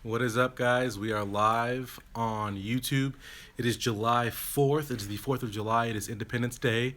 What is up, guys? We are live on YouTube. It is July 4th. It is the 4th of July. It is Independence Day.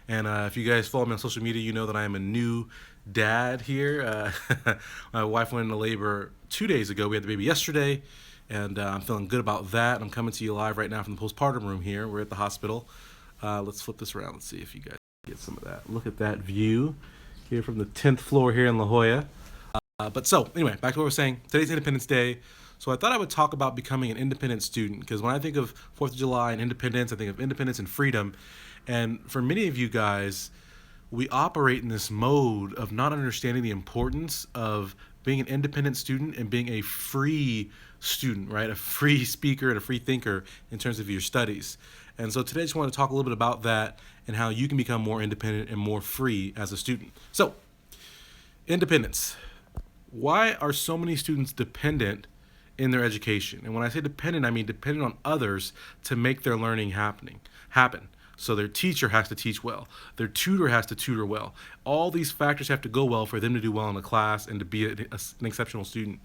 And if you guys follow me on social media, you know that I am a new dad here. My wife went into labor 2 days ago. We had the baby yesterday, and I'm feeling good about that. I'm coming to you live right now from the postpartum room here. We're at the hospital. Let's flip this around. Let's see if you guys get some of that. Look at that view here from the 10th floor here in La Jolla. But anyway, back to what we're saying. Today's Independence Day. So I thought I would talk about becoming an independent student, because when I think of 4th of July and independence, I think of independence and freedom. And for many of you guys, we operate in this mode of not understanding the importance of being an independent student and being a free student, right? A free speaker and a free thinker in terms of your studies. And so today I just want to talk a little bit about that and how you can become more independent and more free as a student. So, independence. Why are so many students dependent in their education? And when I say dependent, I mean dependent on others to make their learning happen. So their teacher has to teach well. Their tutor has to tutor well. All these factors have to go well for them to do well in the class and to be an exceptional student.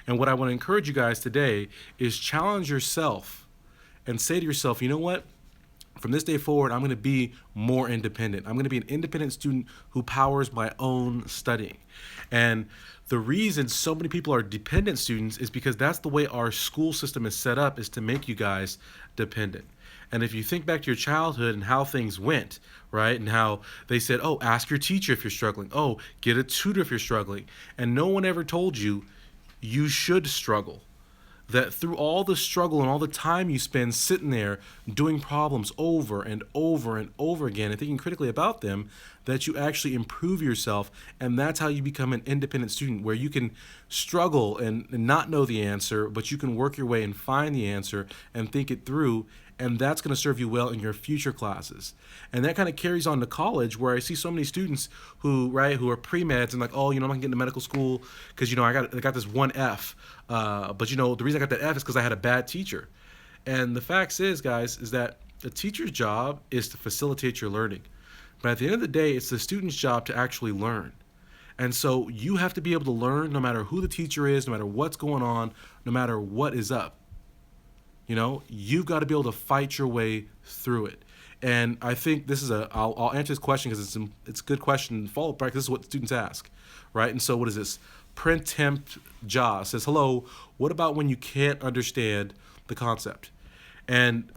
And what I want to encourage you guys today is challenge yourself and say to yourself, you know what? From this day forward, I'm going to be more independent. I'm going to be an independent student who powers my own studying. And the reason so many people are dependent students is because that's the way our school system is set up, is to make you guys dependent. And if you think back to your childhood and how things went, right, and how they said, oh, ask your teacher if you're struggling. Oh, get a tutor if you're struggling. And no one ever told you you should struggle. That through all the struggle and all the time you spend sitting there doing problems over and over and over again and thinking critically about them, that you actually improve yourself. And that's how you become an independent student, where you can struggle and not know the answer, but you can work your way and find the answer and think it through. And that's going to serve you well in your future classes. And that kind of carries on to college, where I see so many students who are pre-meds and like, oh, I'm not going to get into medical school because, I got this one F. But, the reason I got that F is because I had a bad teacher. And the facts is, guys, is that the teacher's job is to facilitate your learning. But at the end of the day, it's the student's job to actually learn. And so you have to be able to learn no matter who the teacher is, no matter what's going on, no matter what is up. You've got to be able to fight your way through it. And I think this is I'll answer this question because it's a good question. Follow-up practice. This is what students ask, right? And so what is this? Premed says, hello, what about when you can't understand the concept? And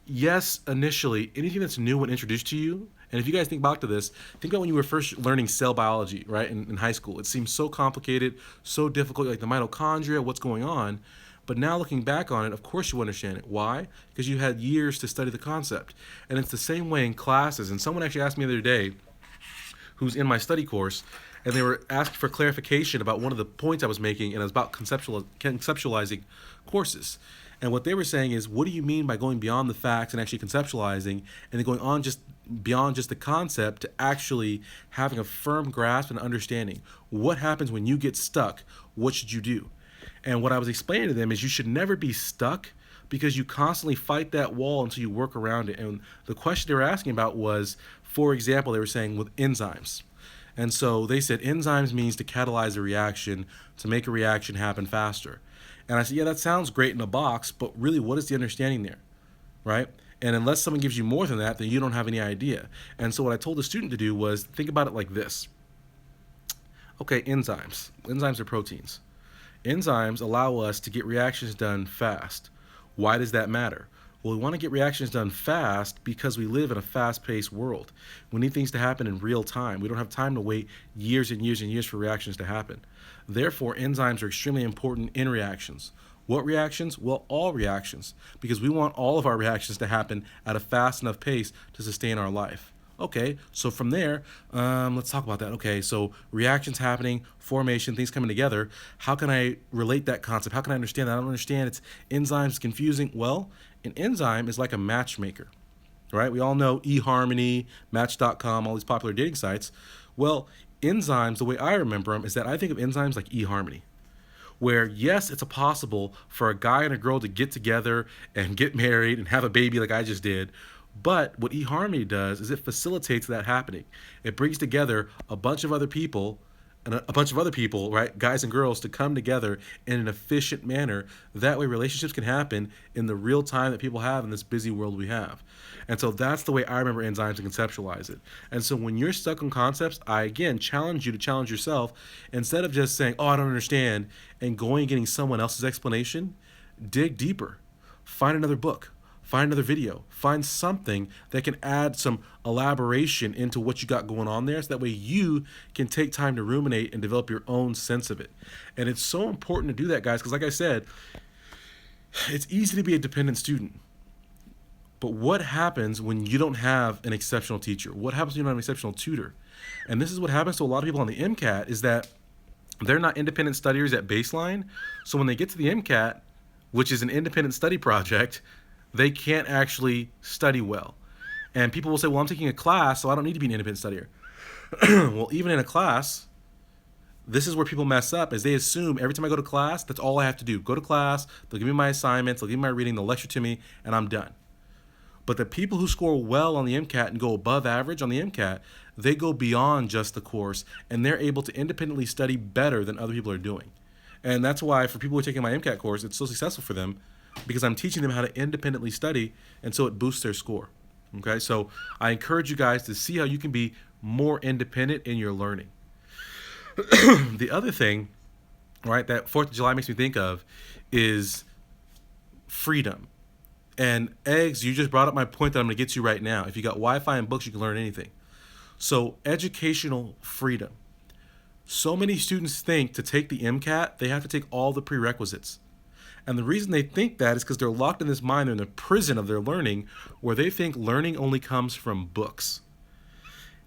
yes, initially, anything that's new when introduced to you, and if you guys think back to this, think about when you were first learning cell biology, right, in high school. It seems so complicated, so difficult, like the mitochondria, what's going on. But now looking back on it, of course you understand it. Why? Because you had years to study the concept. And it's the same way in classes. And someone actually asked me the other day, who's in my study course, and they were asking for clarification about one of the points I was making, and it was about conceptualizing courses. And what they were saying is, what do you mean by going beyond the facts and actually conceptualizing, and then going on just beyond just the concept to actually having a firm grasp and understanding? What happens when you get stuck? What should you do? And what I was explaining to them is you should never be stuck, because you constantly fight that wall until you work around it. And the question they were asking about was, for example, they were saying with enzymes. And so they said enzymes means to catalyze a reaction, to make a reaction happen faster. And I said, yeah, that sounds great in a box, but really, what is the understanding there, right? And unless someone gives you more than that, then you don't have any idea. And so what I told the student to do was think about it like this. Okay, enzymes. Enzymes are proteins. Enzymes allow us to get reactions done fast. Why does that matter? Well, we want to get reactions done fast because we live in a fast-paced world. We need things to happen in real time. We don't have time to wait years and years and years for reactions to happen. Therefore, enzymes are extremely important in reactions. What reactions? Well, all reactions, because we want all of our reactions to happen at a fast enough pace to sustain our life. Okay, so from there, let's talk about that. Okay, so reactions happening, formation, things coming together. How can I relate that concept? How can I understand that? I don't understand. It's enzymes, confusing. Well, an enzyme is like a matchmaker, right? We all know eHarmony, Match.com, all these popular dating sites. Well, enzymes, the way I remember them, is that I think of enzymes like eHarmony, where yes, it's possible for a guy and a girl to get together and get married and have a baby like I just did. But what eHarmony does is it facilitates that happening. It brings together a bunch of other people and a bunch of other people, right, guys and girls, to come together in an efficient manner. That way relationships can happen in the real time that people have in this busy world we have. And so that's the way I remember enzymes and conceptualize it. And so when you're stuck on concepts, I again challenge you to challenge yourself. Instead of just saying, oh, I don't understand, and going and getting someone else's explanation, dig deeper. Find another book. Find another video. Find something that can add some elaboration into what you got going on there, so that way you can take time to ruminate and develop your own sense of it. And it's so important to do that, guys, because like I said, it's easy to be a dependent student. But what happens when you don't have an exceptional teacher? What happens when you don't have an exceptional tutor? And this is what happens to a lot of people on the MCAT, is that they're not independent studiers at baseline. So when they get to the MCAT, which is an independent study project, they can't actually study well. And people will say, well, I'm taking a class, so I don't need to be an independent studier. Well, even in a class, this is where people mess up, is they assume every time I go to class, that's all I have to do. Go to class, they'll give me my assignments, they'll give me my reading, they'll lecture to me, and I'm done. But the people who score well on the MCAT and go above average on the MCAT, they go beyond just the course, and they're able to independently study better than other people are doing. And that's why for people who are taking my MCAT course, it's so successful for them, because I'm teaching them how to independently study, and so it boosts their score. Okay, so I encourage you guys to see how you can be more independent in your learning. The other thing, right, that 4th of July makes me think of is freedom. And eggs, you just brought up my point that I'm going to get to right now. If you got Wi-Fi and books, you can learn anything. So educational freedom. So many students think to take the MCAT, they have to take all the prerequisites. And the reason they think that is because they're locked in this mind, they're in the prison of their learning, where they think learning only comes from books.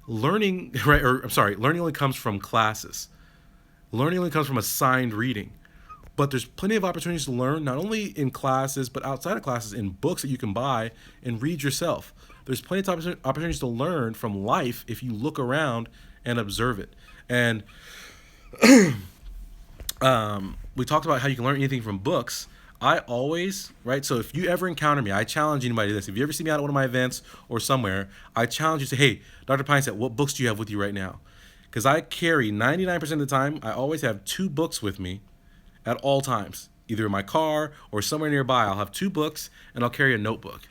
Learning only comes from classes. Learning only comes from assigned reading. But there's plenty of opportunities to learn, not only in classes, but outside of classes, in books that you can buy and read yourself. There's plenty of opportunities to learn from life if you look around and observe it. And we talked about how you can learn anything from books. I always, right, so if you ever encounter me, I challenge anybody to this. If you ever see me out at one of my events or somewhere, I challenge you to say, hey, Dr. Pinesett, what books do you have with you right now? Because I carry 99% of the time, I always have 2 books with me at all times, either in my car or somewhere nearby. I'll have 2 books and I'll carry a notebook.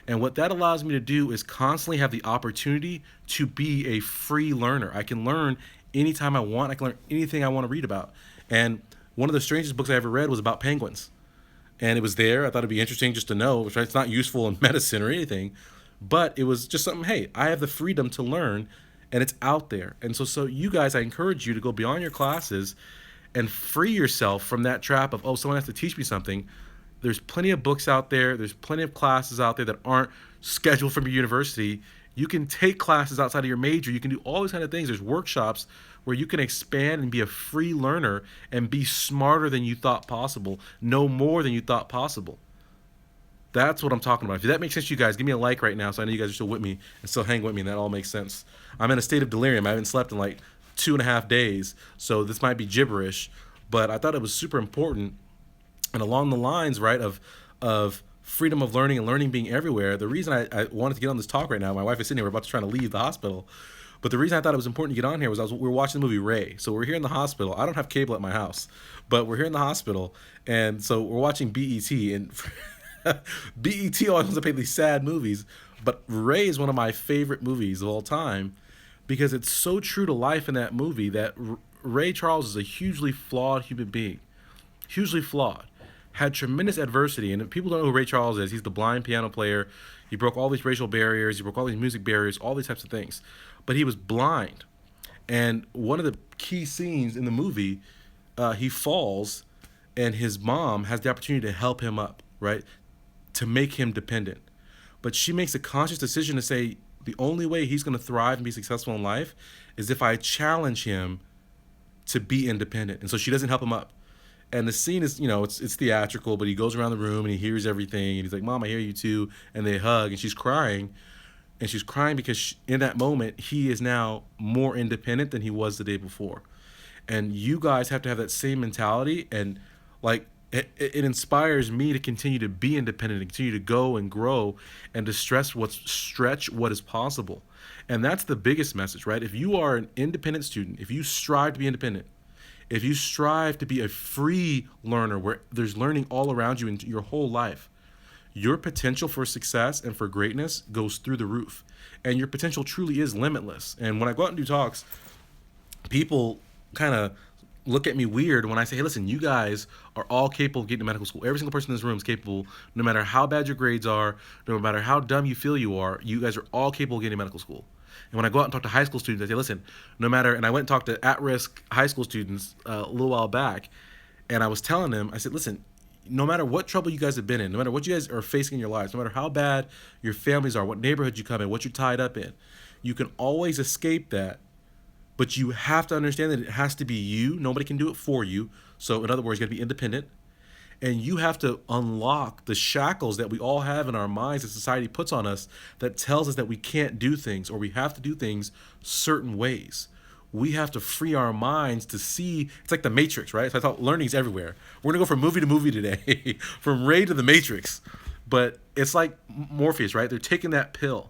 And what that allows me to do is constantly have the opportunity to be a free learner. I can learn anytime I want. I can learn anything I want to read about. And one of the strangest books I ever read was about penguins. And it was there. I thought it'd be interesting just to know, which it's not useful in medicine or anything, but it was just something, hey, I have the freedom to learn, and it's out there. And so you guys, I encourage you to go beyond your classes and free yourself from that trap of, oh, someone has to teach me something. There's plenty of books out there. There's plenty of classes out there that aren't scheduled from your university. You can take classes outside of your major. You can do all these kind of things. There's workshops where you can expand and be a free learner and be smarter than you thought possible, know more than you thought possible. That's what I'm talking about. If that makes sense to you guys, give me a like right now so I know you guys are still with me and still hang with me, and that all makes sense. I'm in a state of delirium. I haven't slept in like 2.5 days, so this might be gibberish, but I thought it was super important. And along the lines, right, of freedom of learning and learning being everywhere, the reason I wanted to get on this talk right now, my wife is sitting here, we're about to try to leave the hospital, but the reason I thought it was important to get on here was we were watching the movie Ray. So we're here in the hospital. I don't have cable at my house, but we're here in the hospital, and so we're watching BET, and BET always wants to play these sad movies, but Ray is one of my favorite movies of all time because it's so true to life in that movie that Ray Charles is a hugely flawed human being, hugely flawed, had tremendous adversity. And if people don't know who Ray Charles is, he's the blind piano player. He broke all these racial barriers. He broke all these music barriers, all these types of things. But he was blind. And one of the key scenes in the movie, he falls, and his mom has the opportunity to help him up, right, to make him dependent. But she makes a conscious decision to say the only way he's going to thrive and be successful in life is if I challenge him to be independent. And so she doesn't help him up. And the scene is, it's theatrical, but he goes around the room and he hears everything. And he's like, Mom, I hear you too. And they hug, and she's crying. And she's crying because in that moment, he is now more independent than he was the day before. And you guys have to have that same mentality. And like, it inspires me to continue to be independent and continue to go and grow and to stretch what is possible. And that's the biggest message, right? If you are an independent student, if you strive to be independent, if you strive to be a free learner where there's learning all around you in your whole life, your potential for success and for greatness goes through the roof. And your potential truly is limitless. And when I go out and do talks, people kind of look at me weird when I say, hey, listen, you guys are all capable of getting to medical school. Every single person in this room is capable, no matter how bad your grades are, no matter how dumb you feel you are, you guys are all capable of getting to medical school. And when I go out and talk to high school students, I say, listen, no matter, and I went and talked to at-risk high school students a little while back, and I was telling them, I said, listen, no matter what trouble you guys have been in, no matter what you guys are facing in your lives, no matter how bad your families are, what neighborhood you come in, what you're tied up in, you can always escape that. But you have to understand that it has to be you. Nobody can do it for you. So in other words, you got to be independent. And you have to unlock the shackles that we all have in our minds that society puts on us that tells us that we can't do things or we have to do things certain ways. We have to free our minds to see. It's like the Matrix, right? So I thought learning's everywhere. We're going to go from movie to movie today, from Ray to the Matrix. But it's like Morpheus, right? They're taking that pill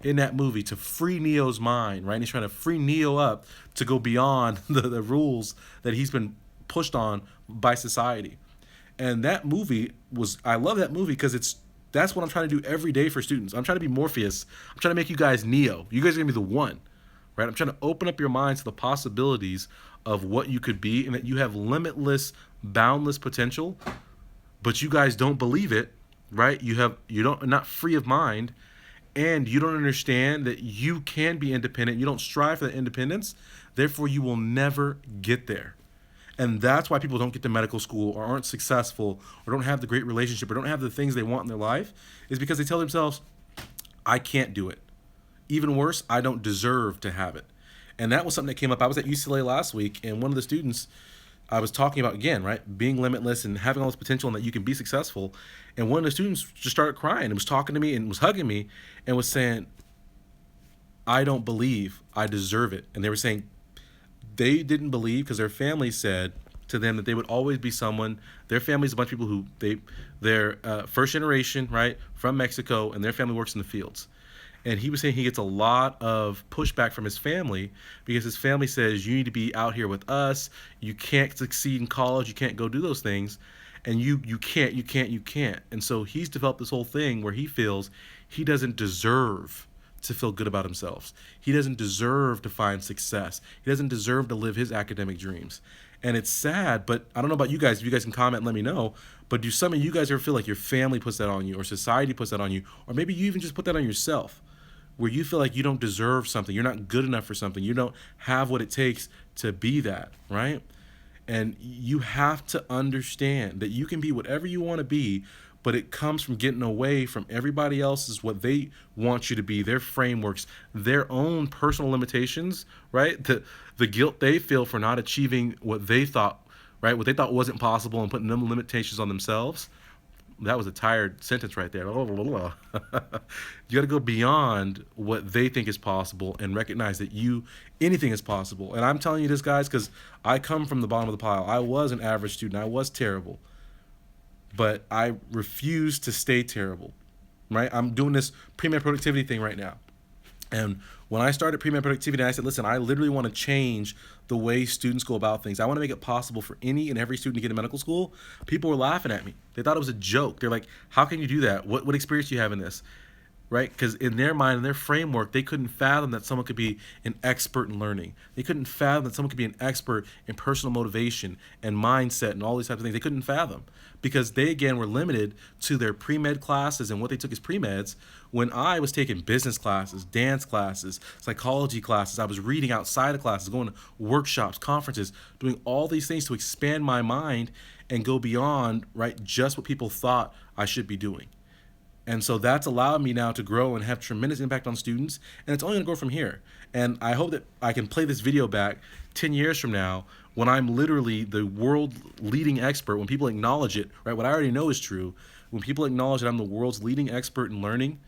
in that movie to free Neo's mind, right? And he's trying to free Neo up to go beyond the rules that he's been pushed on by society. And that movie I love that movie because that's what I'm trying to do every day for students. I'm trying to be Morpheus. I'm trying to make you guys Neo. You guys are going to be the one, right? I'm trying to open up your minds to the possibilities of what you could be and that you have limitless, boundless potential, but you guys don't believe it, right? You're not free of mind. And you don't understand that you can be independent. You don't strive for that independence. Therefore, you will never get there. And that's why people don't get to medical school or aren't successful or don't have the great relationship or don't have the things they want in their life is because they tell themselves, I can't do it. Even worse, I don't deserve to have it. And that was something that came up. I was at UCLA last week, and one of the students I was talking about, again, right, being limitless and having all this potential and that you can be successful. And one of the students just started crying and was talking to me and was hugging me and was saying, I don't believe I deserve it. And they were saying they didn't believe because their family said to them that they would always be someone. Their family's a bunch of people who they're first generation, right, from Mexico, and their family works in the fields. And he was saying he gets a lot of pushback from his family because his family says, you need to be out here with us. You can't succeed in college. You can't go do those things. And you can't. And so he's developed this whole thing where he feels he doesn't deserve to feel good about himself. He doesn't deserve to find success. He doesn't deserve to live his academic dreams. And it's sad, but I don't know about you guys. If you guys can comment and let me know. But do some of you guys ever feel like your family puts that on you or society puts that on you? Or maybe you even just put that on yourself, where you feel like you don't deserve something, you're not good enough for something, you don't have what it takes to be that, right? And you have to understand that you can be whatever you want to be, but it comes from getting away from everybody else's, what they want you to be, their frameworks, their own personal limitations, right? The guilt they feel for not achieving what they thought, right? What they thought wasn't possible and putting them limitations on themselves. That was a tired sentence right there. You got to go beyond what they think is possible and recognize that anything is possible. And I'm telling you this, guys, because I come from the bottom of the pile. I was an average student. I was terrible. But I refuse to stay terrible, right? I'm doing this pre-med productivity thing right now. And when I started pre-med productivity, I said, listen, I literally want to change the way students go about things. I want to make it possible for any and every student to get to medical school. People were laughing at me. They thought it was a joke. They're like, how can you do that? What experience do you have in this? Right? Because in their mind, in their framework, they couldn't fathom that someone could be an expert in learning. They couldn't fathom that someone could be an expert in personal motivation and mindset and all these types of things. They couldn't fathom because they, again, were limited to their pre-med classes and what they took as pre-meds. When I was taking business classes, dance classes, psychology classes, I was reading outside of classes, going to workshops, conferences, doing all these things to expand my mind and go beyond, right, just what people thought I should be doing. And so that's allowed me now to grow and have tremendous impact on students. And it's only going to grow from here. And I hope that I can play this video back 10 years from now when I'm literally the world leading expert, when people acknowledge it, right? What I already know is true. When people acknowledge that I'm the world's leading expert in learning,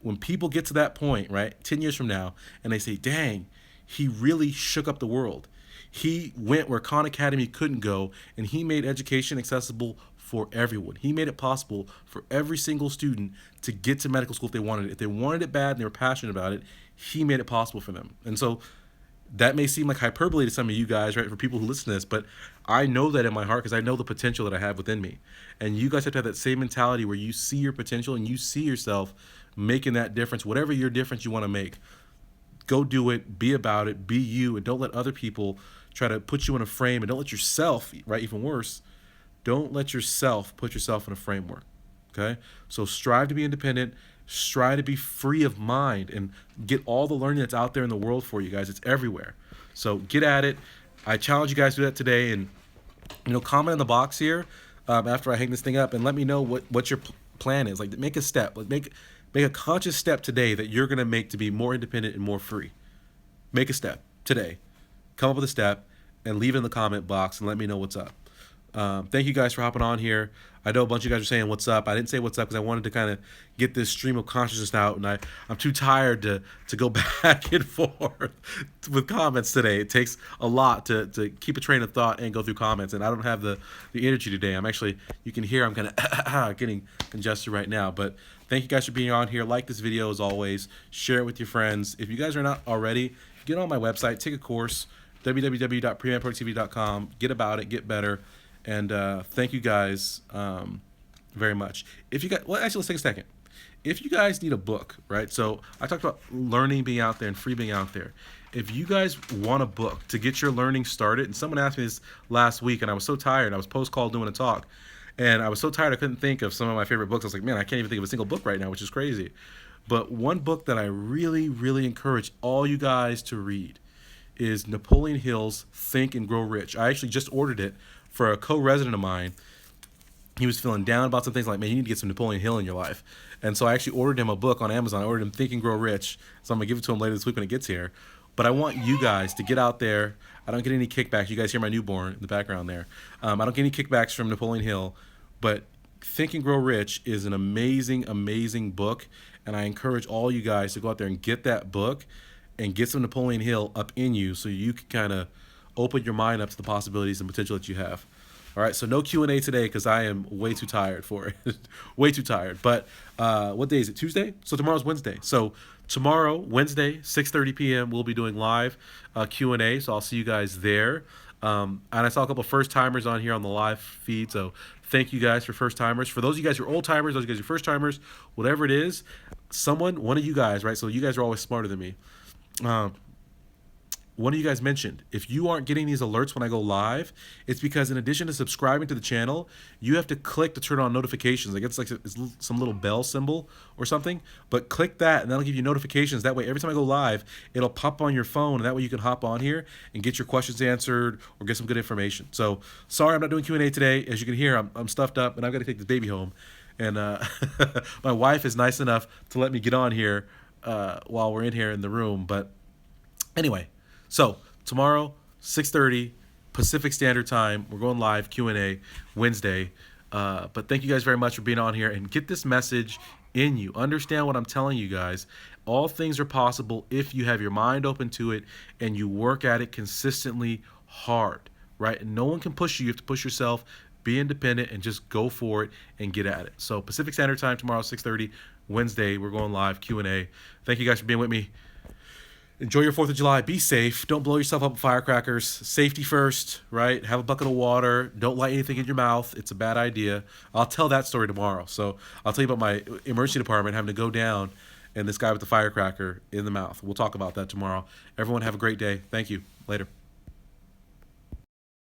when people get to that point, right, 10 years from now, and they say, dang, he really shook up the world. He went where Khan Academy couldn't go, and he made education accessible for everyone. He made it possible for every single student to get to medical school if they wanted it. If they wanted it bad and they were passionate about it, he made it possible for them. And so that may seem like hyperbole to some of you guys, right, for people who listen to this, but I know that in my heart because I know the potential that I have within me. And you guys have to have that same mentality where you see your potential and you see yourself making that difference, whatever your difference you want to make. Go do it, be about it, be you, and don't let other people try to put you in a frame, and don't let yourself, right, even worse, don't let yourself put yourself in a framework, okay? So strive to be independent, strive to be free of mind, and get all the learning that's out there in the world for you guys. It's everywhere. So get at it. I challenge you guys to do that today, and comment in the box here after I hang this thing up, and let me know what your plan is. Like, make a step. Like, make a conscious step today that you're gonna make to be more independent and more free. Make a step today. Come up with a step and leave it in the comment box and let me know what's up. Thank you guys for hopping on here. I know a bunch of you guys are saying what's up. I didn't say what's up because I wanted to kind of get this stream of consciousness out, and I'm too tired to go back and forth with comments today. It takes a lot to keep a train of thought and go through comments, and I don't have the energy today. I'm actually, you can hear I'm kind of getting congested right now, but thank you guys for being on here. Like this video as always. Share it with your friends. If you guys are not already, get on my website, take a course, www.premedproductivity.com. Get about it, get better. And thank you guys very much. If you guys, well, actually, let's take a second. If you guys need a book, right? So I talked about learning being out there and free being out there. If you guys want a book to get your learning started, and someone asked me this last week, and I was so tired. I was post-call doing a talk, and I was so tired I couldn't think of some of my favorite books. I was like, man, I can't even think of a single book right now, which is crazy. But one book that I really, really encourage all you guys to read is Napoleon Hill's Think and Grow Rich. I actually just ordered it for a co-resident of mine. He was feeling down about some things, like, man, you need to get some Napoleon Hill in your life. And so I actually ordered him a book on Amazon. I ordered him Think and Grow Rich. So I'm going to give it to him later this week when it gets here. But I want you guys to get out there. I don't get any kickbacks. You guys hear my newborn in the background there. I don't get any kickbacks from Napoleon Hill. But Think and Grow Rich is an amazing, amazing book. And I encourage all you guys to go out there and get that book and get some Napoleon Hill up in you so you can kind of open your mind up to the possibilities and potential that you have. All right, so no Q&A today because I am way too tired for it. Way too tired. But what day is it? Tuesday? So tomorrow's Wednesday. So tomorrow, Wednesday, 6:30 p.m., we'll be doing live Q&A. So I'll see you guys there. And I saw a couple first-timers on here on the live feed. So thank you guys for first-timers. For those of you guys who are old-timers, those of you guys who are first-timers, whatever it is, one of you guys, right? So you guys are always smarter than me. One of you guys mentioned, if you aren't getting these alerts when I go live, it's because in addition to subscribing to the channel, you have to click to turn on notifications. Like it's some little bell symbol or something, but click that and that'll give you notifications. That way, every time I go live, it'll pop on your phone, and that way you can hop on here and get your questions answered or get some good information. So sorry I'm not doing Q&A today. As you can hear, I'm stuffed up and I've got to take this baby home. And my wife is nice enough to let me get on here while we're in here in the room. But anyway, so tomorrow, 6:30 Pacific Standard Time, we're going live Q&A Wednesday. But thank you guys very much for being on here, and get this message in you. Understand what I'm telling you guys. All things are possible if you have your mind open to it and you work at it consistently hard, right? And no one can push you. You have to push yourself. Be independent and just go for it and get at it. So Pacific Standard Time tomorrow, 6:30 Wednesday, we're going live Q&A. Thank you guys for being with me. Enjoy your 4th of July. Be safe. Don't blow yourself up with firecrackers. Safety first, right? Have a bucket of water. Don't light anything in your mouth. It's a bad idea. I'll tell that story tomorrow. So I'll tell you about my emergency department having to go down and this guy with the firecracker in the mouth. We'll talk about that tomorrow. Everyone have a great day. Thank you. Later.